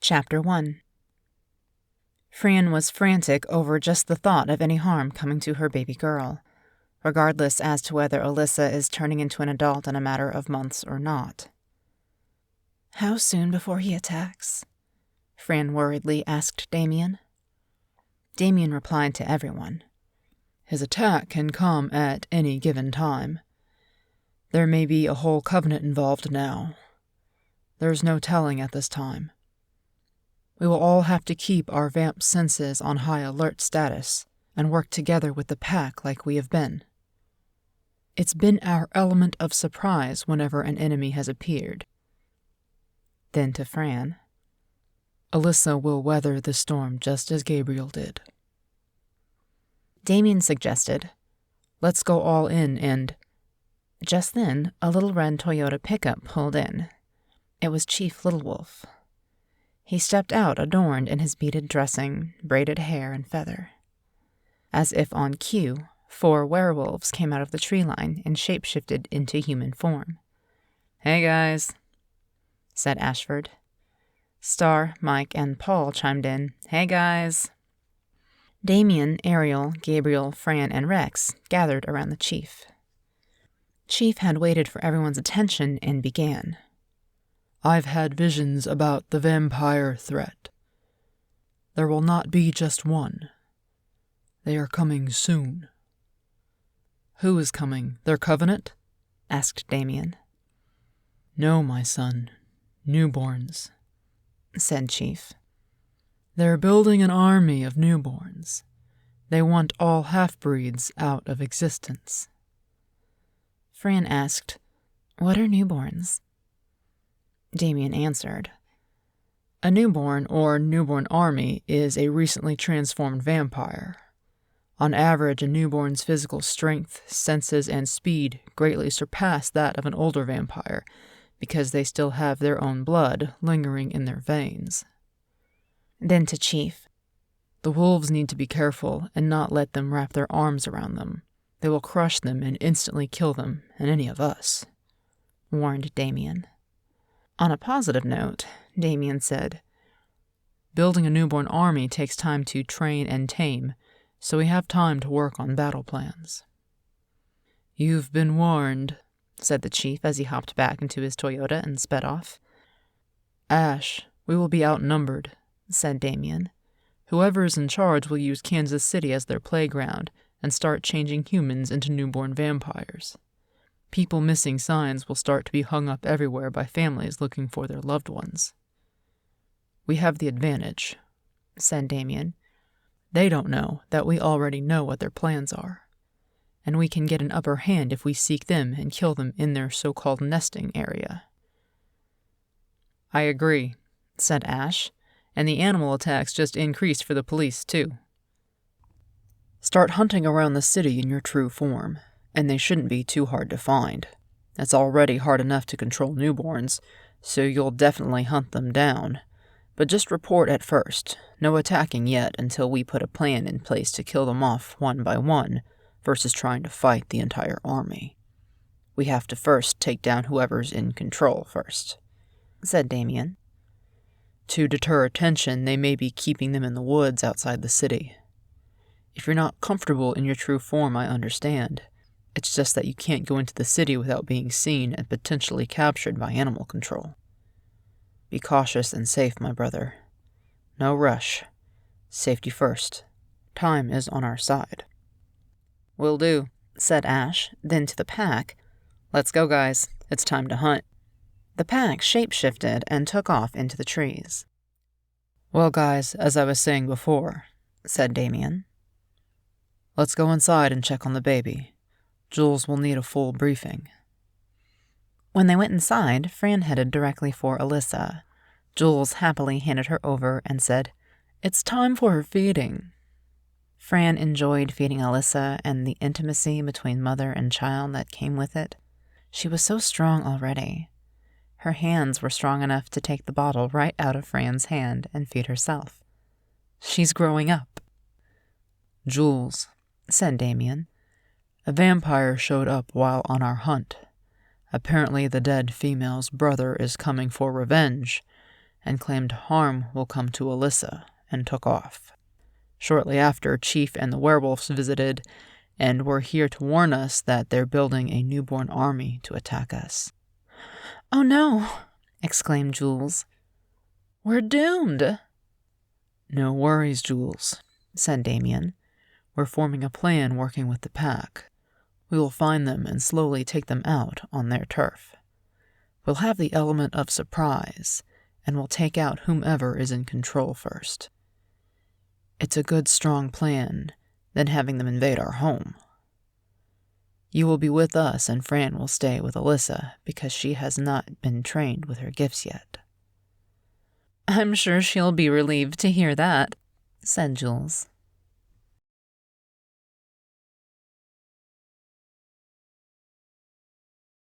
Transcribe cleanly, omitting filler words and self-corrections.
Chapter 1. Fran was frantic over just the thought of any harm coming to her baby girl, regardless as to whether Alyssa is turning into an adult in a matter of months or not. "How soon before he attacks?" Fran worriedly asked Damian. Damian replied to everyone. "His attack can come at any given time. There may be a whole covenant involved now. There's no telling at this time. We will all have to keep our vamp senses on high alert status and work together with the pack like we have been. It's been our element of surprise whenever an enemy has appeared." Then to Fran, "Alyssa will weather the storm just as Gabriel did." Damian suggested, "Let's go all in and—" Just then, a little red Toyota pickup pulled in. It was Chief Little Wolf. He stepped out adorned in his beaded dressing, braided hair, and feather. As if on cue, 4 werewolves came out of the tree line and shape-shifted into human form. "Hey, guys," said Ashford. Star, Mike, and Paul chimed in, "Hey, guys." Damian, Ariel, Gabriel, Fran, and Rex gathered around the chief. Chief had waited for everyone's attention and began. "I've had visions about the vampire threat. There will not be just one. They are coming soon." "Who is coming? Their covenant?" asked Damian. "No, my son. Newborns," said Chief. "They're building an army of newborns. They want all half-breeds out of existence." Fran asked, "What are newborns?" Damian answered, "A newborn or newborn army is a recently transformed vampire. On average, a newborn's physical strength, senses, and speed greatly surpass that of an older vampire because they still have their own blood lingering in their veins." Then to Chief, "The wolves need to be careful and not let them wrap their arms around them. They will crush them and instantly kill them and any of us," warned Damian. On a positive note, Damian said, "Building a newborn army takes time to train and tame, so we have time to work on battle plans." "You've been warned," said the chief as he hopped back into his Toyota and sped off. "Ash, we will be outnumbered," said Damian. "Whoever is in charge will use Kansas City as their playground and start changing humans into newborn vampires. People missing signs will start to be hung up everywhere by families looking for their loved ones." "We have the advantage," said Damian. "They don't know that we already know what their plans are, and we can get an upper hand if we seek them and kill them in their so-called nesting area." "I agree," said Ash, "and the animal attacks just increased for the police, too. Start hunting around the city in your true form. And they shouldn't be too hard to find. It's already hard enough to control newborns, so you'll definitely hunt them down. But just report at first. No attacking yet until we put a plan in place to kill them off one by one, versus trying to fight the entire army. We have to first take down whoever's in control first," said Damian. "To deter attention, they may be keeping them in the woods outside the city. If you're not comfortable in your true form, I understand. It's just that you can't go into the city without being seen and potentially captured by animal control. Be cautious and safe, my brother. No rush. Safety first. Time is on our side." "Will do," said Ash. Then to the pack, "Let's go, guys. It's time to hunt." The pack shape-shifted and took off into the trees. "Well, guys, as I was saying before," said Damian, "let's go inside and check on the baby. Jules will need a full briefing." When they went inside, Fran headed directly for Alyssa. Jules happily handed her over and said, "It's time for her feeding." Fran enjoyed feeding Alyssa and the intimacy between mother and child that came with it. She was so strong already. Her hands were strong enough to take the bottle right out of Fran's hand and feed herself. She's growing up. "Jules," said Damian, "a vampire showed up while on our hunt. Apparently the dead female's brother is coming for revenge, and claimed harm will come to Alyssa and took off. Shortly after, Chief and the werewolves visited and were here to warn us that they're building a newborn army to attack us. "Oh no," exclaimed Jules. "We're doomed." "No worries, Jules," said Damian. "We're forming a plan working with the pack. We will find them and slowly take them out on their turf. We'll have the element of surprise, and we'll take out whomever is in control first. It's a good, strong plan than having them invade our home. You will be with us, and Fran will stay with Alyssa because she has not been trained with her gifts yet." "I'm sure she'll be relieved to hear that," said Jules.